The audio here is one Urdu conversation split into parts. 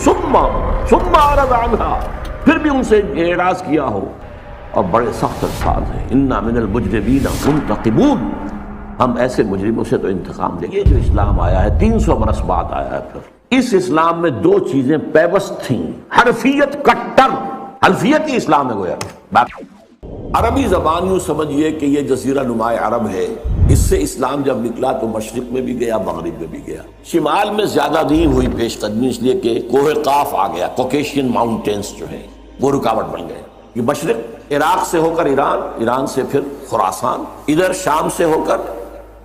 ثم اعرض عنها، پھر بھی ان سے اعراض کیا ہو اور بڑے سخت الفاظ ہیں، انا من المجرمین منتقمون، ہم ایسے مجرموں سے تو انتقام لیں گے۔ یہ جو اسلام آیا ہے 300 برس بعد آیا ہے، پھر اس اسلام میں دو چیزیں پیوست تھیں، حرفیت کٹر، حرفیت ہی اسلام ہے گویا۔ عربی زبان یوں سمجھیے کہ یہ جزیرہ نمائے عرب ہے، اس سے اسلام جب نکلا تو مشرق میں بھی گیا، مغرب میں بھی گیا، شمال میں زیادہ نہیں ہوئی پیش قدمی، اس لیے کہ کوہ قاف آ گیا، کوکیشین ماؤنٹینز جو ہیں وہ رکاوٹ بن گئے۔ یہ مشرق عراق سے ہو کر ایران، ایران سے پھر خراسان، ادھر شام سے ہو کر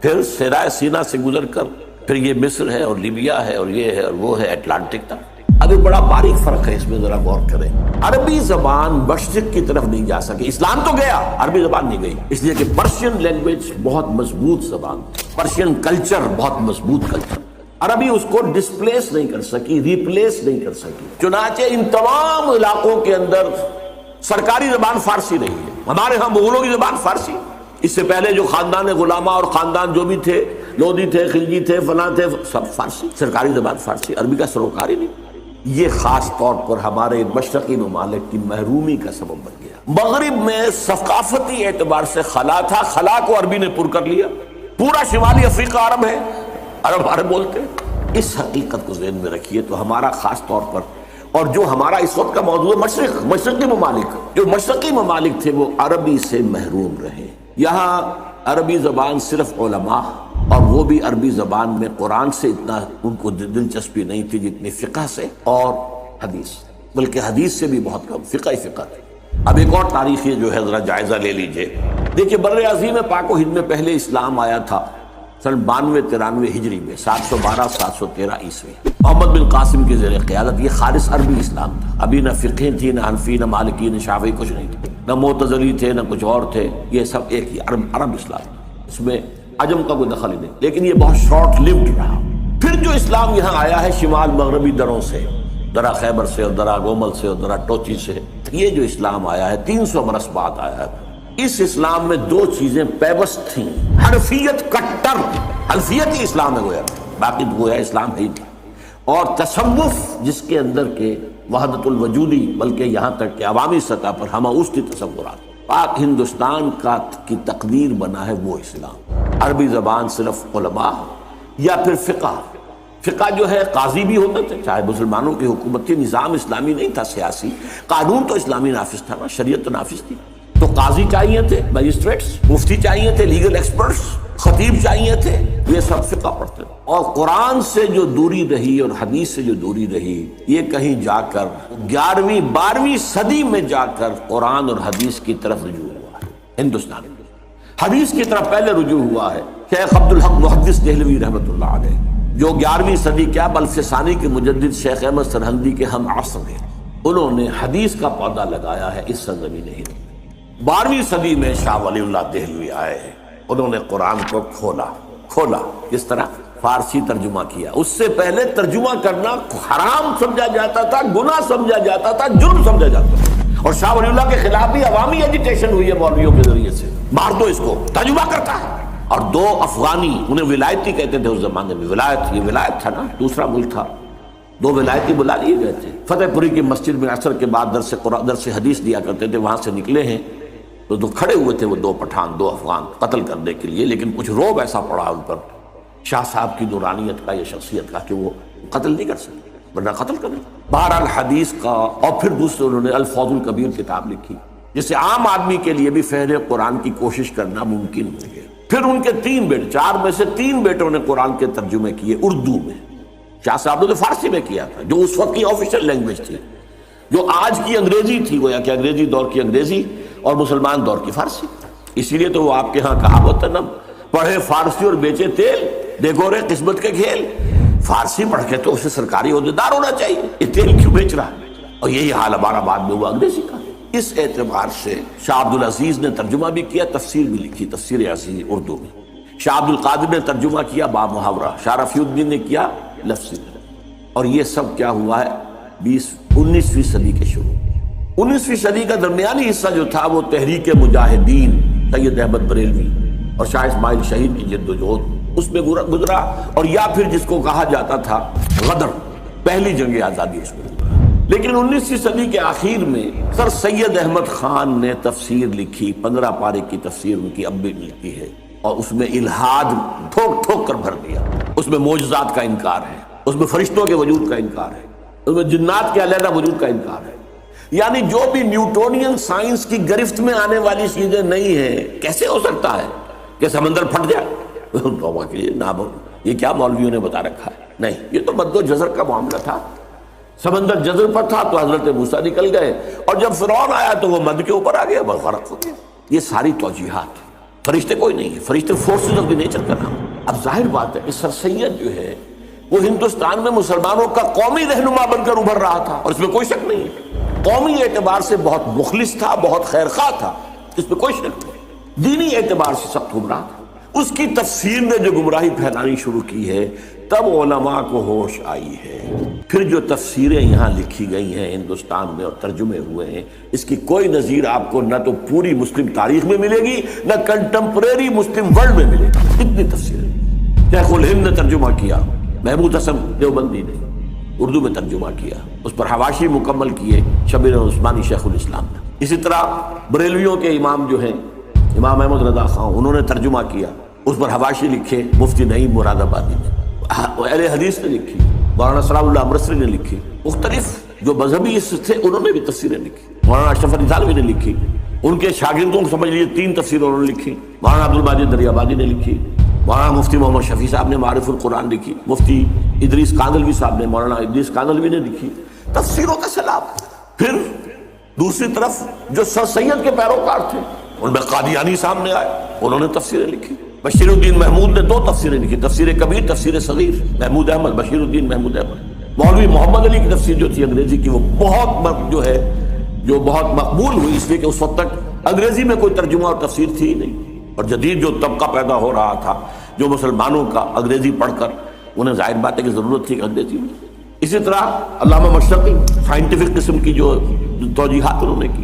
پھر صحرائے سینا سے گزر کر پھر یہ مصر ہے اور لیبیا ہے اور یہ ہے اور وہ ہے، اٹلانٹک تک۔ اب ایک بڑا باریک فرق ہے، اس میں ذرا غور کریں۔ عربی زبان مشرق کی طرف نہیں جا سکی، اسلام تو گیا، عربی زبان نہیں گئی، اس لیے کہ پرشین لینگویج بہت مضبوط زبان، پرشین کلچر بہت مضبوط کلچر، عربی اس کو ڈسپلیس نہیں کر سکی، ریپلیس نہیں کر سکی۔ چنانچہ ان تمام علاقوں کے اندر سرکاری زبان فارسی رہی ہے۔ ہمارے ہاں مغلوں کی زبان فارسی، اس سے پہلے جو خاندان غلامہ اور خاندان جو بھی تھے، لودھی تھے، خلجی تھے، فلاں تھے، سب فارسی، سرکاری زبان فارسی، عربی کا سروکار ہی نہیں۔ یہ خاص طور پر ہمارے مشرقی ممالک کی محرومی کا سبب بن گیا۔ مغرب میں ثقافتی اعتبار سے خلا تھا، خلا کو عربی نے پر کر لیا، پورا شمالی افریقہ عرب ہے، عرب بولتے ہیں۔ اس حقیقت کو ذہن میں رکھیے تو ہمارا خاص طور پر، اور جو ہمارا اس وقت کا موضوع ہے مشرقی ممالک، جو مشرقی ممالک تھے وہ عربی سے محروم رہے۔ یہاں عربی زبان صرف علماء، اور وہ بھی عربی زبان میں قرآن سے اتنا ان کو دلچسپی نہیں تھی جتنی فقہ سے اور حدیث، بلکہ حدیث سے بھی بہت کم، فقہ ہی فقہ تھی۔ اب ایک اور تاریخی جو ہے ذرا جائزہ لے لیجئے۔ دیکھیے بر عظیم پاک و ہند میں پہلے اسلام آیا تھا سن 92-93 ہجری میں، 712-713 عیسوی، محمد بن قاسم کی زیر قیادت۔ یہ خالص عربی اسلام تھا، ابھی نہ فقہ تھی، نہ حنفی، نہ مالکی، نہ شافعی، کچھ نہیں تھا، نہ معتزلی تھے، نہ کچھ اور تھے، یہ سب ایک ہی عرب اسلام، اس میں عجم کا کوئی دخل ہی نہیں، لیکن یہ بہت شارٹ لیوڈ رہا۔ پھر جو اسلام یہاں آیا ہے شمال مغربی دروں سے، درہ خیبر سے اور درہ گومل سے اور درہ ٹوچی سے، یہ جو اسلام آیا ہے 300 برس بعد آیا ہے۔ اس اسلام میں دو چیزیں پیوست تھیں، حرفیت کٹر، حرفیت ہی اسلام ہے گویا، باقی تو گویا اسلام ہے ہی نہیں، اور تصوف جس کے اندر کے وحدت الوجودی، بلکہ یہاں تک کہ عوامی سطح پر ہمہ اس کی تصورات، پاک ہندوستان کی تقدیر بنا ہے وہ اسلام۔ عربی زبان صرف علماء یا پھر فقہ جو ہے قاضی بھی ہوتے تھے، چاہے مسلمانوں کی حکومت تھی، نظام اسلامی نہیں تھا سیاسی، قانون تو اسلامی نافذ تھا نا، شریعت تو نافذ تھی، تو قاضی چاہیے تھے، مجسٹریٹس، مفتی چاہیے تھے، لیگل ایکسپرٹس، خطیب چاہیے تھے، یہ سب فقہ پڑھتے تھے۔ اور قرآن سے جو دوری رہی اور حدیث سے جو دوری رہی، یہ کہیں جا کر 11ویں 12ویں صدی میں جا کر قرآن اور حدیث کی طرف رجوع ہوا ہے۔ ہندوستان حدیث کی طرف پہلے رجوع ہوا ہے۔ شیخ عبدالحق محدث دہلوی رحمۃ اللہ علیہ، جو 11ویں صدی کیا بلکہ ثانی کے مجدد شیخ احمد سرہندی کے ہم عصر ہیں، انہوں نے حدیث کا پودا لگایا ہے اس سرزمین ہند میں۔ 12ویں صدی میں شاہ ولی اللہ دہلوی آئے ہیں، انہوں نے قرآن کو کھولا، کس طرح؟ فارسی ترجمہ کیا۔ اس سے پہلے ترجمہ کرنا حرام سمجھا جاتا تھا، گناہ سمجھا جاتا تھا، جرم سمجھا جاتا تھا، اور شاہ ولی اللہ کے خلاف بھی عوامی ایجیٹیشن ہوئی ہے مولویوں کے ذریعے سے، مار دو اس کو، ترجمہ کرتا ہے۔ اور دو افغانی، انہیں ولایتی کہتے تھے اس زمانے میں، ولایت، یہ ولایت تھا نا، دوسرا ملک تھا، دو ولایتی بلا لیے گئے تھے۔ فتح پوری کی مسجد میں عصر کے بعد درس حدیث دیا کرتے تھے، وہاں سے نکلے ہیں تو کھڑے ہوئے تھے وہ دو پٹھان، دو افغان، قتل کرنے کے لیے، لیکن کچھ روب ایسا پڑا ان پر شاہ صاحب کی نورانیت کا یا شخصیت کا کہ وہ قتل نہیں کر سکتے، ورنہ قتل کریں۔ بہرحال حدیث کا، اور پھر دوسرے انہوں نے الفوز الکبیر کتاب لکھی، جس سے عام آدمی کے لیے بھی فہم قرآن کی کوشش کرنا ممکن ہو گیا۔ پھر ان کے 3 بیٹے، 4 میں سے 3 بیٹوں نے قرآن کے ترجمے کیے اردو میں۔ شاہ صاحب نے فارسی میں کیا تھا، جو اس وقت کی آفیشیل لینگویج تھی، جو آج کی انگریزی تھی، گویا کہ انگریزی دور کی انگریزی اور مسلمان دور کی فارسی۔ اسی لیے تو وہ آپ کے ہاں کہاوت ہے نا، پڑھے فارسی اور بیچے تیل، دیکھو رے قسمت کے کھیل۔ فارسی پڑھ کے تو اسے سرکاری عہدیدار ہونا چاہیے، یہ تیل کیوں بیچ رہا ہے؟ اور یہی حال ہمارا بعد میں ہوا انگریزی کا۔ اس اعتبار سے شاہ عبدالعزیز نے ترجمہ بھی کیا، تفسیر بھی لکھی، تفسیر عزیز اردو میں۔ شاہ عبدالقادر نے ترجمہ کیا با محاورہ، شاہ رفیع الدین نے کیا لفظی۔ اور یہ سب کیا ہوا ہے 19ویں صدی کے شروع۔ 19ویں صدی کا درمیانی حصہ جو تھا وہ تحریک مجاہدین سید احمد بریلوی اور شاہ اسماعیل شہید کی جد و جہد اس میں گزرا، اور یا پھر جس کو کہا جاتا تھا غدر، پہلی جنگ آزادی اس میں ہوئی۔ لیکن 19ویں صدی کے آخر میں سر سید احمد خان نے تفسیر لکھی، 15 پارے کی تفسیر ان کی اب بھی ملتی ہے، اور اس میں الہاد ٹھوک ٹھوک کر بھر دیا۔ اس میں معجزات کا انکار ہے، اس میں فرشتوں کے وجود کا انکار ہے، اس میں جنات کے علیحدہ وجود کا انکار ہے۔ یعنی جو بھی نیوٹونین سائنس کی گرفت میں آنے والی چیزیں نہیں ہیں، کیسے ہو سکتا ہے کہ سمندر پھٹ جائے؟ توبہ کیجیے، نہ یہ کیا مولویوں نے بتا رکھا ہے؟ نہیں، یہ تو مد و جزر کا معاملہ تھا۔ سمندر جزر پر تھا تو حضرت موسیٰ نکل گئے، اور جب فرعون آیا تو وہ مد کے اوپر آ گیا، بس غرق ہو گیا۔ یہ ساری توجیحات، فرشتے کوئی نہیں ہے، فرشتے فورسز آف دی نیچر کا نام۔ اب ظاہر بات ہے کہ سر سید جو ہے وہ ہندوستان میں مسلمانوں کا قومی رہنما بن کر ابھر رہا تھا، اور اس میں کوئی شک نہیں ہے۔ قومی اعتبار سے بہت مخلص تھا، بہت خیر خواہ تھا، اس میں کوئی شک نہیں۔ دینی اعتبار سے سخت گمراہ تھا۔ اس کی تفسیر نے جو گمراہی پھیلانی شروع کی ہے، تب علماء کو ہوش آئی ہے۔ پھر جو تفسیریں یہاں لکھی گئی ہیں ہندوستان میں اور ترجمے ہوئے ہیں، اس کی کوئی نظیر آپ کو نہ تو پوری مسلم تاریخ میں ملے گی، نہ کنٹمپریری مسلم ورلڈ میں ملے گی۔ اتنی تفسیریں شیخ الہند نے ترجمہ کیا، محمود حسن دیوبندی نے اردو میں ترجمہ کیا، اس پر حواشی مکمل کیے شبیر عثمانی شیخ الاسلام نے۔ اسی طرح بریلویوں کے امام جو ہیں امام احمد رضا خان، انہوں نے ترجمہ کیا، اس پر حواشی لکھے مفتی نعیم مراد آبادی نے۔ اہل حدیث نے لکھی، مولانا صلاح اللہ امرتسری نے لکھی، مختلف جو مذہبی تھے انہوں نے بھی تفسیریں لکھی۔ مولانا اشرف علی تھانوی نے لکھی، ان کے شاگردوں کو سمجھ لیجیے 3 تفسیریں انہوں نے لکھی۔ مولانا عبد الماجد دریابادی نے لکھی، مولانا مفتی محمد شفیع صاحب نے معارف القرآن لکھی، مفتی ادریس کاندھلوی صاحب نے، مولانا ادریس کاندھلوی نے لکھی، تفسیروں کا سیلاب۔ پھر دوسری طرف جو سر سید کے پیروکار تھے، ان میں قادیانی سامنے آئے، انہوں نے تفسیریں لکھی۔ بشیر الدین محمود نے 2 تفسیریں لکھی، تفسیر کبیر، تفسیر صغیر، محمود احمد، بشیر الدین محمود احمد۔ مولوی محمد علی کی تفسیر جو تھی انگریزی کی، وہ بہت مقبول ہوئی، اس لیے کہ اس وقت تک انگریزی میں کوئی ترجمہ اور تفسیر تھی ہی نہیں، اور جدید جو طبقہ پیدا ہو رہا تھا جو مسلمانوں کا، انگریزی پڑھ کر انہیں ظاہر بات ہے کہ ضرورت تھی انگریزی میں۔ اسی طرح علامہ مشرقی سائنٹیفک قسم کی جو توجیحات انہوں نے کی۔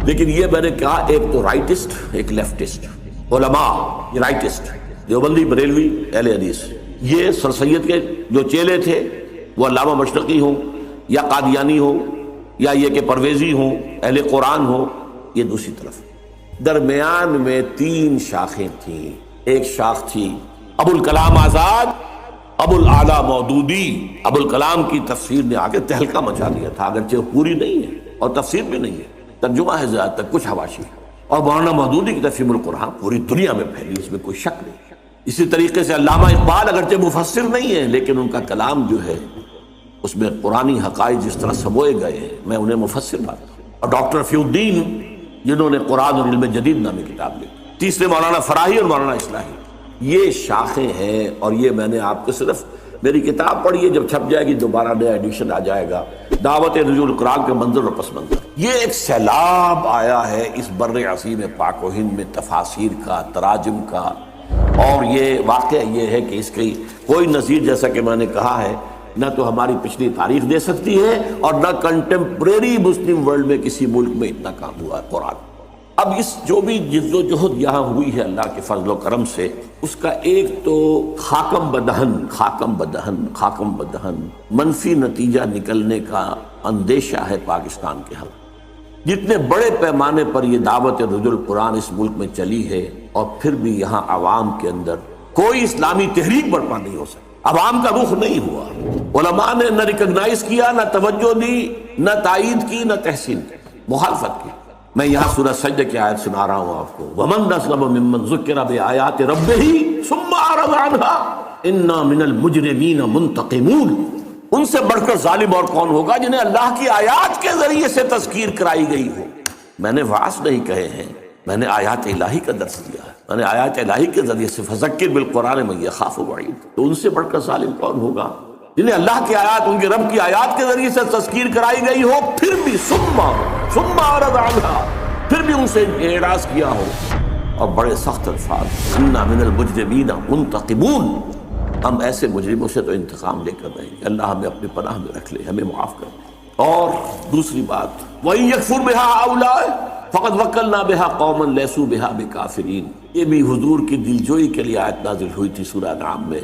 لیکن یہ میں نے کہا، ایک تو رائٹسٹ، ایک لیفٹسٹ علماء، یہ رائٹسٹ دیوبندی، بریلوی، اہل حدیث، یہ سر سید کے جو چیلے تھے وہ علامہ مشرقی ہوں یا قادیانی ہوں یا یہ کہ پرویزی ہوں، اہل قرآن ہوں، یہ دوسری طرف۔ درمیان میں 3 شاخیں تھیں۔ ایک شاخ تھی ابو الکلام آزاد، ابو الاعلیٰ مودودی۔ ابو الکلام کی تفسیر نے آگے تہلکہ مچا دیا تھا، اگرچہ پوری نہیں ہے اور تفسیر بھی نہیں ہے، ترجمہ ہے زیادہ تر، کچھ حواشی ہے۔ اور مولانا مودودی کی تفسیر القرآن پوری دنیا میں پھیلی، اس میں کوئی شک نہیں۔ اسی طریقے سے علامہ اقبال اگرچہ مفسر نہیں ہے، لیکن ان کا کلام جو ہے اس میں قرآنی حقائق جس طرح سموئے گئے ہیں، میں انہیں مفسر مانتا ہوں۔ اور ڈاکٹر رفیع الدین جنہوں نے قرآن اور علم جدید نامی کتاب لکھی۔ تیسرے مولانا فراہی اور مولانا اصلاحی، یہ شاخیں ہیں۔ اور یہ میں نے آپ کو صرف میری کتاب پڑھی ہے، جب چھپ جائے گی دوبارہ نیا ایڈیشن آ جائے گا، دعوت نزول قرآن کے منظر اور پس منظر۔ یہ ایک سیلاب آیا ہے اس بر عظیم پاک و ہند میں تفاسیر کا، تراجم کا، اور یہ واقعہ یہ ہے کہ اس کی کوئی نظیر، جیسا کہ میں نے کہا ہے، نہ تو ہماری پچھلی تاریخ دے سکتی ہے اور نہ کنٹمپریری مسلم ورلڈ میں کسی ملک میں اتنا کام ہوا ہے قرآن۔ اب اس جو بھی جد و جہد یہاں ہوئی ہے اللہ کے فضل و کرم سے، اس کا ایک تو خاکم بدہن منفی نتیجہ نکلنے کا اندیشہ ہے پاکستان کے ہاں۔ جتنے بڑے پیمانے پر یہ دعوت رجوع قرآن اس ملک میں چلی ہے، اور پھر بھی یہاں عوام کے اندر کوئی اسلامی تحریک برپا نہیں ہو سکی، عوام کا رخ نہیں ہوا۔ علماء نے نہ ریکگنائز کیا، نہ توجہ دی، نہ تائید کی، نہ تحسین کی، مخالفت کی۔ میں یہاں سورہ سجدہ کی آیت سنا رہا ہوں آپ کو، وَمَنْ أَظْلَمُ مِمَّنْ ذُكِّرَ بِآيَاتِ رَبِّهِ ثُمَّ أَعْرَضَ عَنْهَا إِنَّا مِنَ الْمُجْرِمِينَ مُنْتَقِمُونَ۔ ان سے بڑھ کر ظالم اور کون ہوگا جنہیں اللہ کی آیات کے ذریعے سے تذکیر کرائی گئی ہو۔ میں نے وعظ نہیں کہے ہیں، میں نے آیات الہی کا درس دیا ہے، میں نے آیات الہی کے ذریعے سے فذکر بالقرآن من یخاف وعید۔ تو ان سے بڑھ کر ظالم کون ہوگا جنہیں اللہ کی آیات، ان کے رب کی آیات کے ذریعے سے تذکیر کرائی گئی ہو، پھر بھی ثم اعرض عنہا، پھر بھی ان سے اعراض کیا ہو، اور بڑے سخت الفاظ، انا من المجرمین منتقمون، ہم ایسے مجرموں سے تو انتقام لے کر رہیں گے، اللہ ہمیں اپنے پناہ میں رکھ لے، ہمیں معاف کر دے۔ اور دوسری بات، وَإِن يَكْفُرْ بِهَا هَؤُلَاءِ فَقَدْ وَكَّلْنَا بِهَا قَوْمًا لَيْسُوا بِهَا بِكَافِرِينَ۔ یہ بھی حضور کی دلجوئی کے لیے آیت نازل ہوئی تھی سورہ انعام میں۔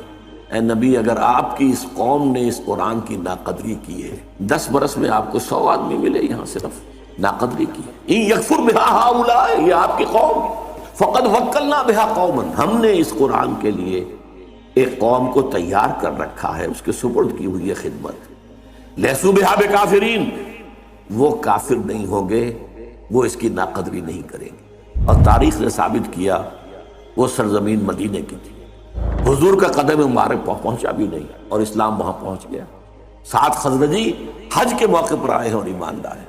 اے نبی اگر آپ کی اس قوم نے اس قرآن کی ناقدری کی ہے، 10 برس میں آپ کو 100 آدمی ملے یہاں صرف ناقدری کی ہے۔ ان یکفر بہا ہؤلاء، یہ آپ کی قوم، فقد وکلنا بہا قوما، ہم نے اس قرآن کے لیے ایک قوم کو تیار کر رکھا ہے، اس کے سپرد کی ہوئی ہے خدمت۔ لیسوا بہا بکافرین، وہ کافر نہیں ہوں گے، وہ اس کی ناقدری نہیں کریں گے۔ اور تاریخ نے ثابت کیا وہ سرزمین مدینے کی تھی، حضور کا قدم مبارک پہنچا بھی نہیں اور اسلام وہاں پہنچ گیا۔ 7 خزرجی حج کے موقع پر آئے ہیں اور ایمان لائے۔